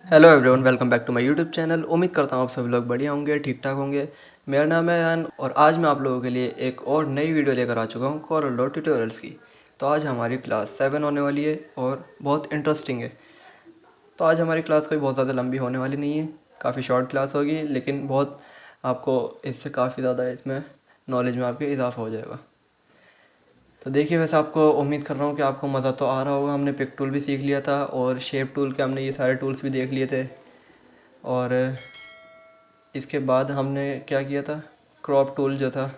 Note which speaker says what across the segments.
Speaker 1: Hello everyone, welcome back to my YouTube channel. उम्मीद करता हूँ आप सभी लोग बढ़िया होंगे, ठीक ठाक होंगे। मेरा नाम है यान और आज मैं आप लोगों के लिए एक और नई वीडियो लेकर आ चुका हूँ कॉरल ड्रॉ ट्यूटोरियल्स की। तो आज हमारी क्लास 7 होने वाली है और बहुत इंटरेस्टिंग है। तो आज हमारी क्लास कोई बहुत ज़्यादा लंबी होने वाली नहीं है, काफ़ी शॉर्ट क्लास होगी, लेकिन बहुत आपको इससे काफ़ी ज़्यादा इसमें नॉलेज में आपके इजाफा हो जाएगा। तो देखिए, वैसे आपको उम्मीद कर रहा हूँ कि आपको मज़ा तो आ रहा होगा। हमने पिक टूल भी सीख लिया था और शेप टूल के हमने ये सारे टूल्स भी देख लिए थे। और इसके बाद हमने क्या किया था, क्रॉप टूल जो था,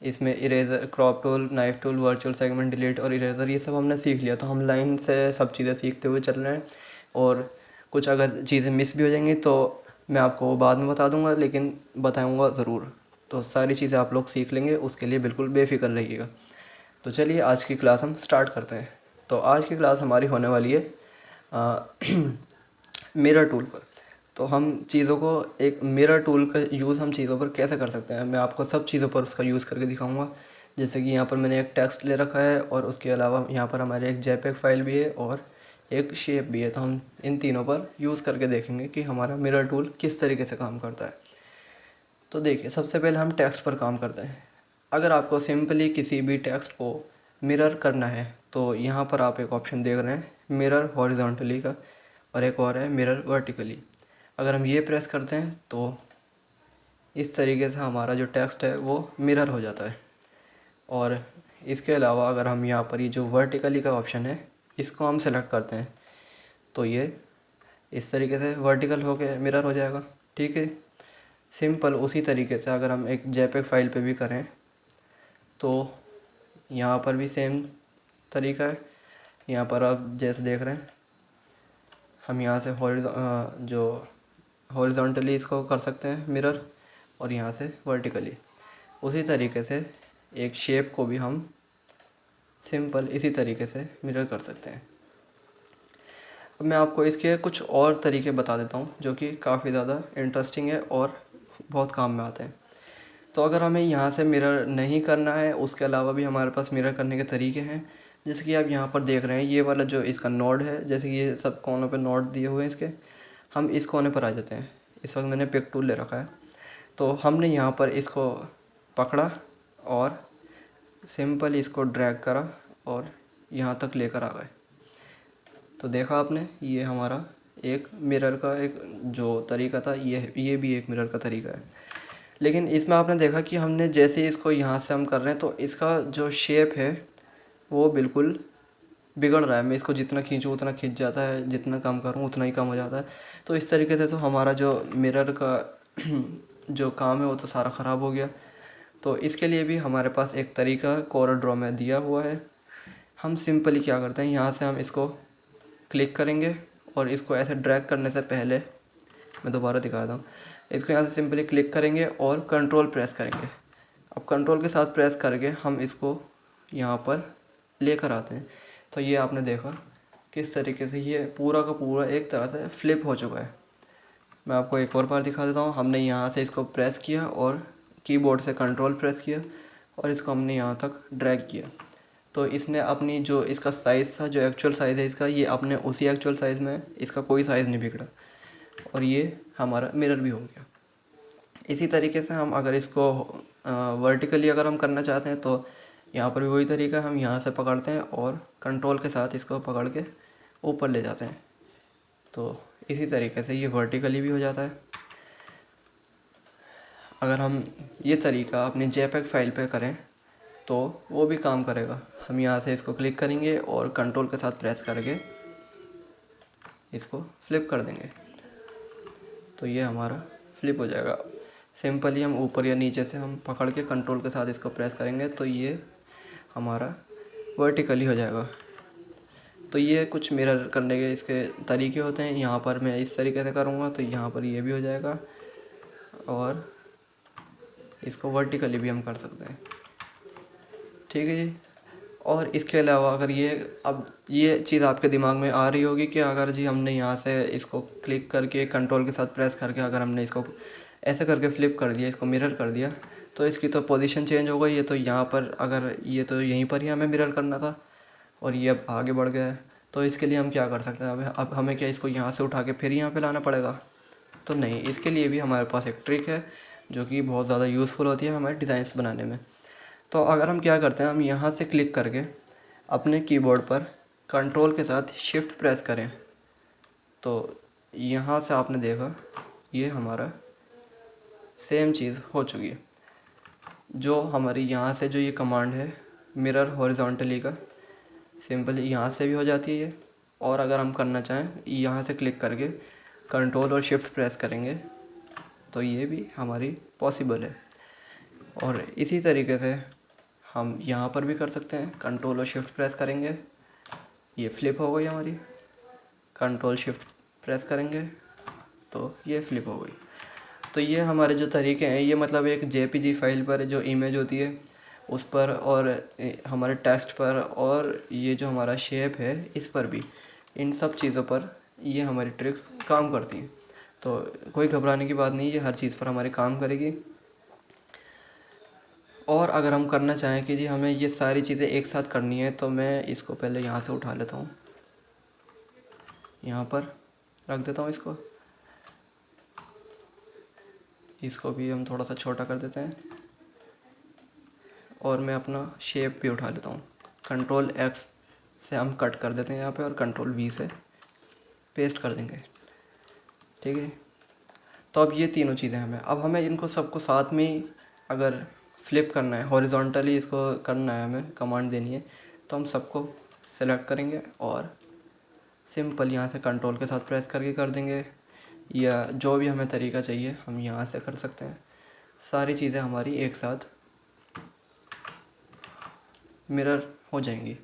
Speaker 1: इसमें eraser, crop tool, knife tool, virtual segment, delete और इरेज़र, ये सब हमने सीख लिया। तो हम लाइन से सब चीज़ें सीखते हुए चल रहे हैं। और कुछ अगर चीज़ें मिस भी हो जाएंगी तो मैं आपको बाद में बता दूंगा, लेकिन बताऊंगा ज़रूर। तो सारी चीज़ें आप लोग सीख लेंगे, उसके लिए बिल्कुल बेफिक्र रहिएगा। तो चलिए आज की क्लास हम स्टार्ट करते हैं। तो आज की क्लास हमारी होने वाली है मिरर टूल पर। तो हम चीज़ों को, एक मिरर टूल का यूज़ हम चीज़ों पर कैसे कर सकते हैं, मैं आपको सब चीज़ों पर उसका यूज़ करके दिखाऊंगा। जैसे कि यहाँ पर मैंने एक टेक्स्ट ले रखा है और उसके अलावा यहाँ पर हमारे एक जेपेग फाइल भी है और एक शेप भी है। तो हम इन तीनों पर यूज़ करके देखेंगे कि हमारा मिरर टूल किस तरीके से काम करता है। तो देखिए, सबसे पहले हम टेक्स्ट पर काम करते हैं। अगर आपको सिंपली किसी भी टेक्स्ट को मिरर करना है तो यहाँ पर आप एक ऑप्शन देख रहे हैं, मिरर हॉरिजॉन्टली का, और एक और है मिरर वर्टिकली। अगर हम ये प्रेस करते हैं तो इस तरीके से हमारा जो टेक्स्ट है वो मिरर हो जाता है। और इसके अलावा अगर हम यहाँ पर ये जो वर्टिकली का ऑप्शन है इसको हम सेलेक्ट करते हैं तो ये इस तरीके से वर्टिकल होके मिरर हो जाएगा। ठीक है, सिंपल उसी तरीके से अगर हम एक जेपेग फाइल पे भी करें तो यहाँ पर भी सेम तरीका है। यहाँ पर आप जैसे देख रहे हैं, हम यहाँ से जो हॉरिजॉन्टली इसको कर सकते हैं मिरर, और यहाँ से वर्टिकली। उसी तरीके से एक शेप को भी हम सिंपल इसी तरीके से मिरर कर सकते हैं। अब मैं आपको इसके कुछ और तरीके बता देता हूँ जो कि काफ़ी ज़्यादा इंटरेस्टिंग है और बहुत काम में आते हैं। तो अगर हमें यहाँ से मिरर नहीं करना है, उसके अलावा भी हमारे पास मिरर करने के तरीके हैं। जैसे कि आप यहाँ पर देख रहे हैं, ये वाला जो इसका नोड है, जैसे कि ये सब कोनों पे नोड दिए हुए हैं इसके, हम इस कोने पर आ जाते हैं। इस वक्त मैंने पिक टूल ले रखा है, तो हमने यहाँ पर इसको पकड़ा और सिंपल इसको ड्रैग करा और यहाँ तक लेकर आ गए। तो देखा आपने, ये हमारा एक मिरर का एक जो तरीका था, ये भी एक मिरर का तरीका है। लेकिन इसमें आपने देखा कि हमने जैसे इसको यहाँ से हम कर रहे हैं तो इसका जो शेप है वो बिल्कुल बिगड़ रहा है। मैं इसको जितना खींचूँ उतना खींच जाता है, जितना कम करूँ उतना ही कम हो जाता है। तो इस तरीके से तो हमारा जो मिरर का जो काम है वो तो सारा ख़राब हो गया। तो इसके लिए भी हमारे पास एक तरीका कोरल ड्रॉ में दिया हुआ है। हम सिंपली क्या करते हैं, यहाँ से हम इसको क्लिक करेंगे और इसको ऐसे ड्रैग करने से पहले मैं दोबारा दिखाता हूँ। इसको यहाँ से सिंपली क्लिक करेंगे और कंट्रोल प्रेस करेंगे। अब कंट्रोल के साथ प्रेस करके हम इसको यहाँ पर लेकर आते हैं। तो ये आपने देखा किस तरीके से ये पूरा का पूरा एक तरह से फ्लिप हो चुका है। मैं आपको एक और बार दिखा देता हूँ। हमने यहाँ से इसको प्रेस किया और कीबोर्ड से कंट्रोल प्रेस किया और इसको हमने यहाँ तक ड्रैग किया, तो इसने अपनी जो इसका साइज़ था, जो एक्चुअल साइज़ है इसका, ये अपने उसी एक्चुअल साइज़ में, इसका कोई साइज़ नहीं बिगड़ा और ये हमारा मिरर भी हो गया। इसी तरीके से हम अगर इसको वर्टिकली अगर हम करना चाहते हैं तो यहाँ पर भी वही तरीका, हम यहाँ से पकड़ते हैं और कंट्रोल के साथ इसको पकड़ के ऊपर ले जाते हैं। तो इसी तरीके से ये वर्टिकली भी हो जाता है। अगर हम ये तरीका अपनी जेपेग फाइल पे करें तो वो भी काम करेगा। हम यहाँ से इसको क्लिक करेंगे और कंट्रोल के साथ प्रेस करके इसको फ्लिप कर देंगे तो ये हमारा फ्लिप हो जाएगा। सिंपली हम ऊपर या नीचे से हम पकड़ के कंट्रोल के साथ इसको प्रेस करेंगे तो ये हमारा वर्टिकली हो जाएगा। तो ये कुछ मिरर करने के इसके तरीके होते हैं। यहाँ पर मैं इस तरीके से करूँगा तो यहाँ पर ये भी हो जाएगा और इसको वर्टिकली भी हम कर सकते हैं। ठीक है जी। और इसके अलावा अगर अब ये चीज़ आपके दिमाग में आ रही होगी कि अगर जी हमने यहाँ से इसको क्लिक करके कंट्रोल के साथ प्रेस करके अगर हमने इसको ऐसे करके फ्लिप कर दिया, इसको मिरर कर दिया, तो इसकी तो पोजीशन चेंज हो गई। ये तो यहाँ पर, अगर ये तो यहीं पर ही हमें मिरर करना था और ये अब आगे बढ़ गया है। तो इसके लिए हम क्या कर सकते हैं, अब हमें क्या इसको यहाँ से उठा के फिर यहाँ पे लाना पड़ेगा? तो नहीं, इसके लिए भी हमारे पास एक ट्रिक है जो कि बहुत ज़्यादा यूज़फुल होती है हमारे डिज़ाइंस बनाने में। तो अगर हम क्या करते हैं, हम यहाँ से क्लिक करके अपने कीबोर्ड पर कंट्रोल के साथ शिफ्ट प्रेस करें, तो यहाँ से आपने देखा ये हमारा सेम चीज़ हो चुकी है। जो हमारी यहाँ से जो ये कमांड है मिरर हॉरिजॉन्टली का, सिंपल यहाँ से भी हो जाती है ये। और अगर हम करना चाहें यहाँ से क्लिक करके कंट्रोल और शिफ्ट प्रेस करेंगे तो ये भी हमारी पॉसिबल है। और इसी तरीके से हम यहाँ पर भी कर सकते हैं, कंट्रोल और शिफ्ट प्रेस करेंगे, ये फ्लिप हो गई हमारी, कंट्रोल शिफ्ट प्रेस करेंगे तो ये फ्लिप हो गई। तो ये हमारे जो तरीके हैं, ये मतलब एक जेपीजी फाइल पर जो इमेज होती है उस पर, और हमारे टेक्स्ट पर, और ये जो हमारा शेप है इस पर भी, इन सब चीज़ों पर ये हमारी ट्रिक्स काम करती हैं। तो कोई घबराने की बात नहीं, ये हर चीज़ पर हमारी काम करेगी। और अगर हम करना चाहें कि जी हमें ये सारी चीज़ें एक साथ करनी है, तो मैं इसको पहले यहाँ से उठा लेता हूँ, यहाँ पर रख देता हूँ इसको भी हम थोड़ा सा छोटा कर देते हैं, और मैं अपना शेप भी उठा लेता हूँ। कंट्रोल एक्स से हम कट कर देते हैं यहाँ पे, और कंट्रोल वी से पेस्ट कर देंगे, ठीक है। तो अब ये तीनों चीज़ें हमें इनको सबको साथ में ही अगर फ्लिप करना है, हॉरिजॉन्टली इसको करना है, हमें कमांड देनी है, तो हम सबको सेलेक्ट करेंगे और सिंपल यहाँ से कंट्रोल के साथ प्रेस करके कर देंगे, या जो भी हमें तरीका चाहिए हम यहाँ से कर सकते हैं। सारी चीज़ें हमारी एक साथ मिरर हो जाएंगी।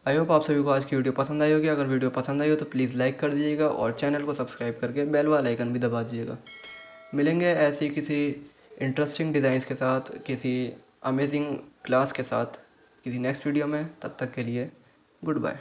Speaker 1: आई होप आप सभी को आज की वीडियो पसंद आई होगी। अगर वीडियो पसंद आई हो तो प्लीज़ लाइक कर दीजिएगा और चैनल को सब्सक्राइब करके बेल वाला आइकन भी दबा दीजिएगा। मिलेंगे ऐसी किसी इंटरेस्टिंग डिज़ाइंस के साथ, किसी अमेजिंग क्लास के साथ, किसी नेक्स्ट वीडियो में। तब तक के लिए गुड बाय।